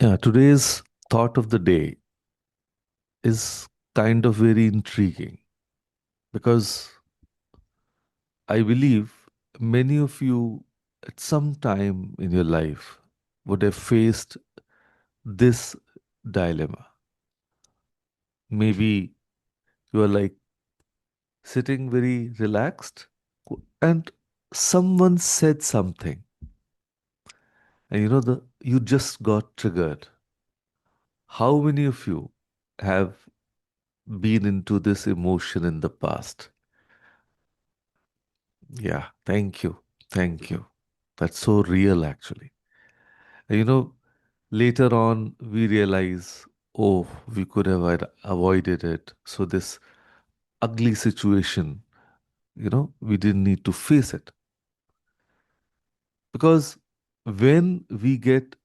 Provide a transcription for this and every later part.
Yeah, today's thought of the day is kind of very intriguing because I believe many of you at some time in your life would have faced this dilemma. Maybe you are like sitting very relaxed and someone said something and you just got triggered. How many of you have been into this emotion in the past? Yeah, thank you. Thank you. That's so real, actually. And later on, we realize, oh, we could have avoided it. So, this ugly situation, we didn't need to face it. Because when we get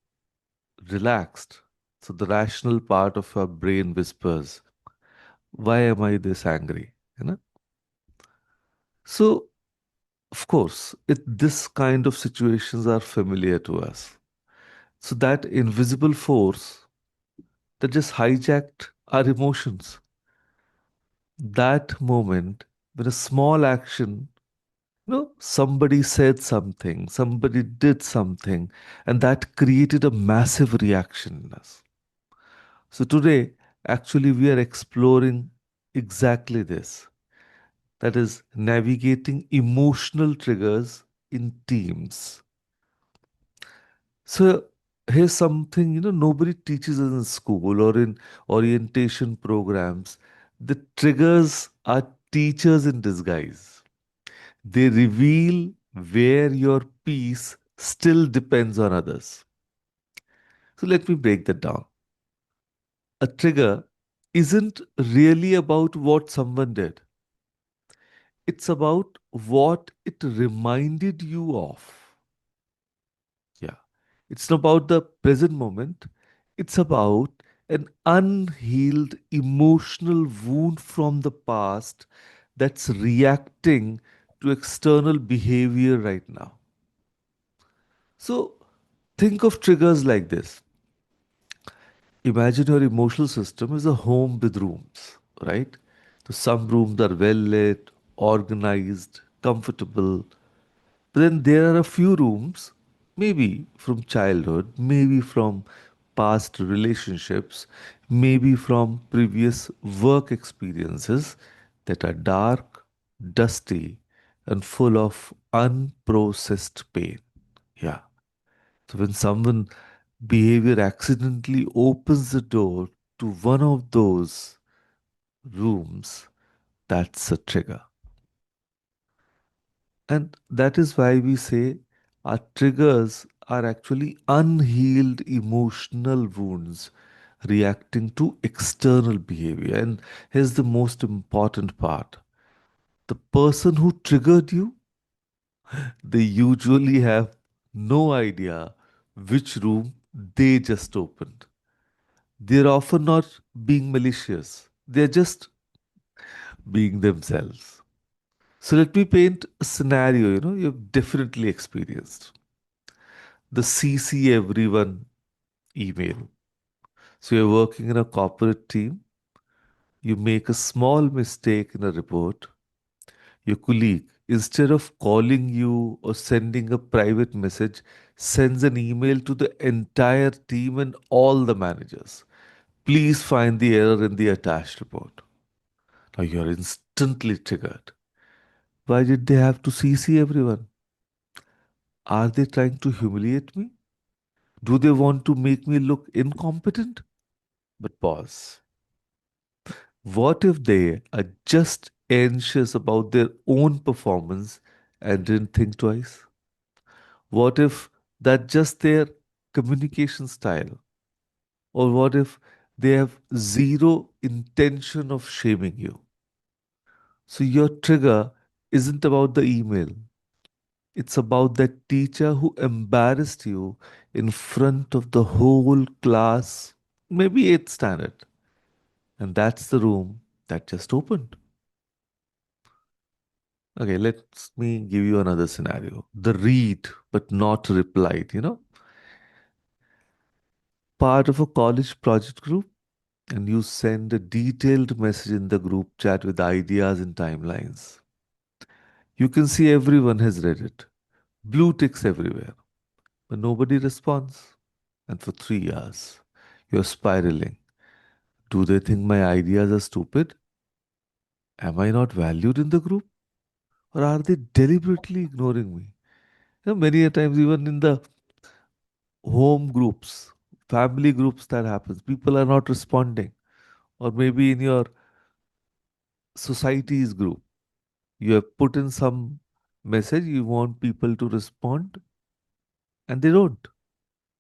relaxed, so the rational part of our brain whispers, why am I this angry? So, of course, this kind of situations are familiar to us. So that invisible force that just hijacked our emotions. That moment when a small action, somebody said something, somebody did something, and that created a massive reaction in us. So today, actually, we are exploring exactly this. That is navigating emotional triggers in teams. So here's something, nobody teaches us in school or in orientation programs. The triggers are teachers in disguise. They reveal where your peace still depends on others. So let me break that down. A trigger isn't really about what someone did. It's about what it reminded you of. Yeah. It's not about the present moment. It's about an unhealed emotional wound from the past that's reacting to external behavior right now. So think of triggers like this. Imagine your emotional system is a home with rooms, right? So some rooms are well lit, organized, comfortable. But then there are a few rooms, maybe from childhood, maybe from past relationships, maybe from previous work experiences that are dark, dusty, and full of unprocessed pain. Yeah. So when someone behavior accidentally opens the door to one of those rooms, that's a trigger. And that is why we say our triggers are actually unhealed emotional wounds reacting to external behavior. And here's the most important part: the person who triggered you, they usually have no idea which room they just opened. They're often not being malicious, they're just being themselves. So let me paint a scenario you've definitely experienced: the CC everyone email. So you're working in a corporate team, you make a small mistake in a report, your colleague, instead of calling you or sending a private message, sends an email to the entire team and all the managers. Please find the error in the attached report. Now you're instantly triggered. Why did they have to CC everyone? Are they trying to humiliate me? Do they want to make me look incompetent? But pause. What if they are just anxious about their own performance and didn't think twice? What if that's just their communication style? Or what if they have zero intention of shaming you? So your trigger isn't about the email. It's about that teacher who embarrassed you in front of the whole class, maybe eighth standard. And that's the room that just opened. Okay, let me give you another scenario. The read but not replied. part of a college project group and you send a detailed message in the group chat with ideas and timelines. You can see everyone has read it. Blue ticks everywhere, but nobody responds. And for 3 hours, you're spiraling. Do they think my ideas are stupid? Am I not valued in the group? Or are they deliberately ignoring me? Many a times, even in the home groups, family groups, that happens. People are not responding. Or maybe in your society's group, you have put in some message, you want people to respond, and they don't.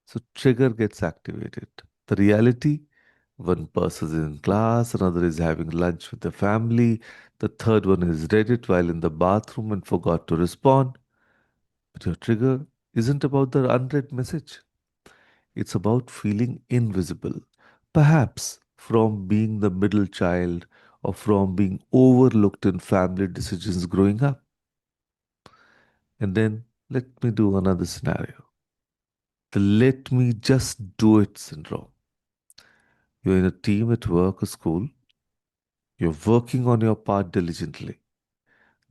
So trigger gets activated. The reality, one person is in class, another is having lunch with the family, the third one has read it while in the bathroom and forgot to respond. But your trigger isn't about the unread message. It's about feeling invisible. Perhaps from being the middle child or from being overlooked in family decisions growing up. And then let me do another scenario. The let me just do it syndrome. You're in a team at work or school. You're working on your part diligently.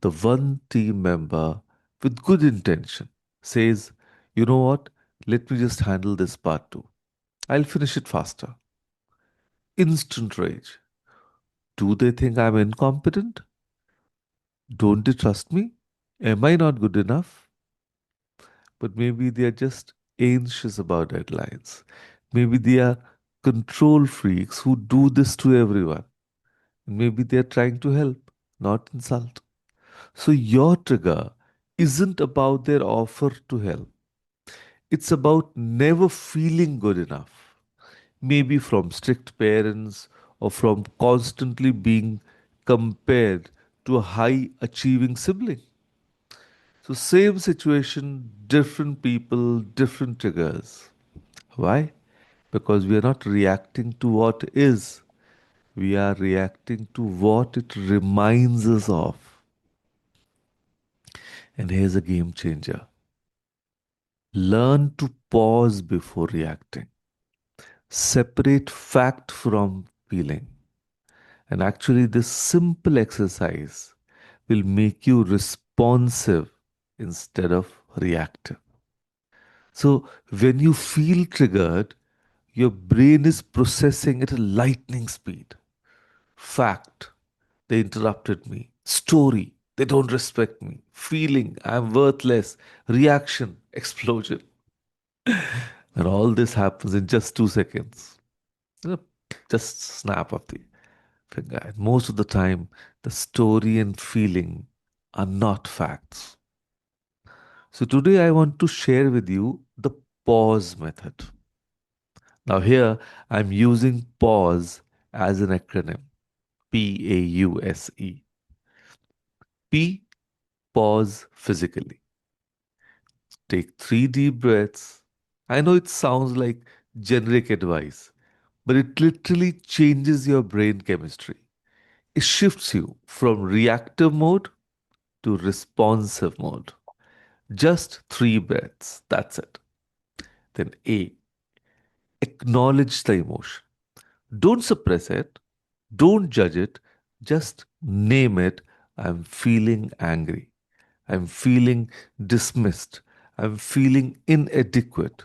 The one team member with good intention says, you know what? Let me just handle this part too. I'll finish it faster. Instant rage. Do they think I'm incompetent? Don't they trust me? Am I not good enough? But maybe they are just anxious about deadlines. Maybe they are control freaks who do this to everyone. Maybe they are trying to help, not insult. So your trigger isn't about their offer to help. It's about never feeling good enough. Maybe from strict parents or from constantly being compared to a high achieving sibling. So, same situation, different people, different triggers. Why? Because we are not reacting to what is, we are reacting to what it reminds us of. And here's a game changer: learn to pause before reacting, separate fact from feeling. And actually, this simple exercise will make you responsive instead of reactive. So, when you feel triggered, your brain is processing at a lightning speed. Fact, they interrupted me. Story, they don't respect me. Feeling, I'm worthless. Reaction, explosion. And all this happens in just 2 seconds. You know, just snap of the finger. And most of the time, the story and feeling are not facts. So today I want to share with you the pause method. Now, here I'm using pause as an acronym: PAUSE. P, pause physically. Take 3 deep breaths. I know it sounds like generic advice, but it literally changes your brain chemistry. It shifts you from reactive mode to responsive mode. Just 3 breaths. That's it. Then A, acknowledge the emotion. Don't suppress it. Don't judge it. Just name it. I'm feeling angry. I'm feeling dismissed. I'm feeling inadequate.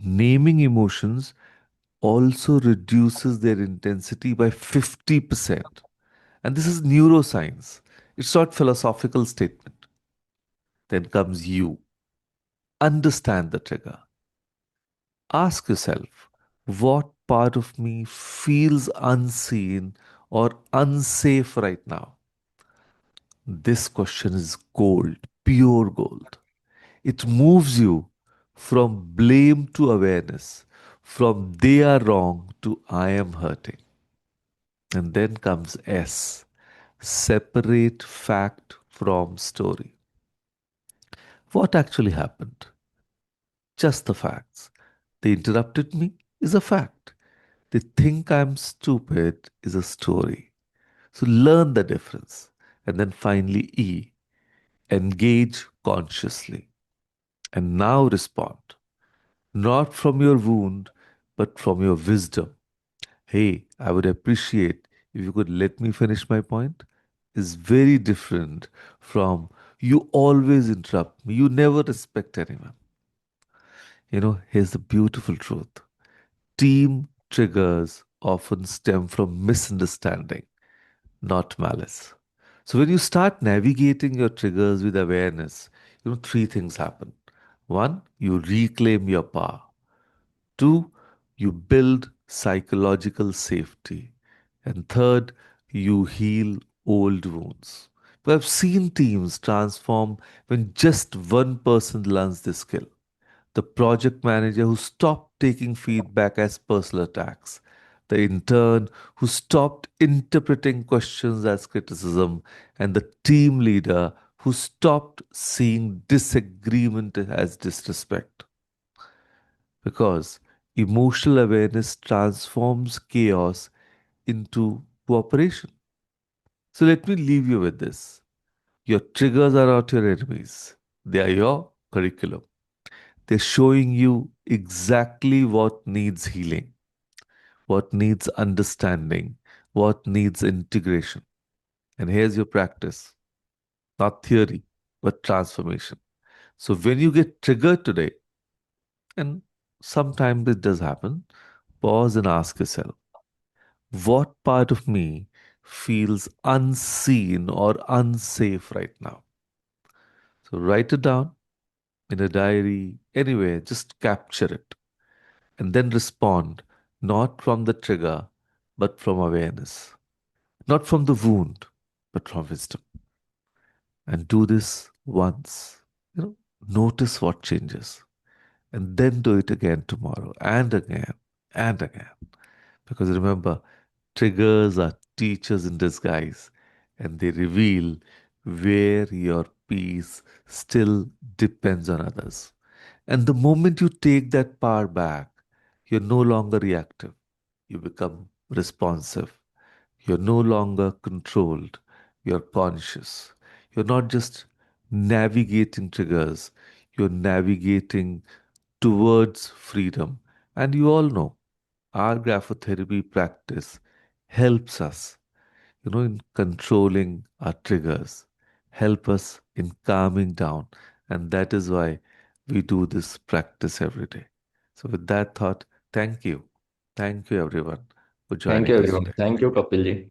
Naming emotions also reduces their intensity by 50%. And this is neuroscience. It's not philosophical statement. Then comes you. Understand the trigger. Ask yourself, what part of me feels unseen or unsafe right now? This question is gold, pure gold. It moves you from blame to awareness, from they are wrong to I am hurting. And then comes S, separate fact from story. What actually happened? Just the facts. They interrupted me is a fact. They think I'm stupid is a story. So learn the difference. And then finally, E, engage consciously. And now respond. not from your wound, but from your wisdom. Hey, I would appreciate if you could let me finish my point. Is very different from you always interrupt me, you never respect anyone. Here's the beautiful truth. Team triggers often stem from misunderstanding, not malice. So when you start navigating your triggers with awareness, three things happen. One, you reclaim your power. Two, you build psychological safety. And third, you heal old wounds. But I've seen teams transform when just one person learns this skill. The project manager who stopped taking feedback as personal attacks, the intern who stopped interpreting questions as criticism, and the team leader who stopped seeing disagreement as disrespect. Because emotional awareness transforms chaos into cooperation. So let me leave you with this. Your triggers are not your enemies, they are your curriculum. They're showing you exactly what needs healing, what needs understanding, what needs integration. And here's your practice, not theory, but transformation. So when you get triggered today, and sometimes it does happen, pause and ask yourself, what part of me feels unseen or unsafe right now? So write it down in a diary, anywhere, just capture it. And then respond not from the trigger, but from awareness, not from the wound, but from wisdom. And do this once. Notice what changes, and then do it again tomorrow, and again, and again. Because remember, triggers are teachers in disguise, and they reveal where your peace still depends on others. And the moment you take that power back, you're no longer reactive. You become responsive. You're no longer controlled. You're conscious. You're not just navigating triggers, you're navigating towards freedom. And you all know our graphotherapy practice helps us, in controlling our triggers, help us in calming down. And that is why we do this practice every day. So, with that thought, thank you. Thank you, everyone, for Thank joining you, us everyone. today. Thank you, Kapilji.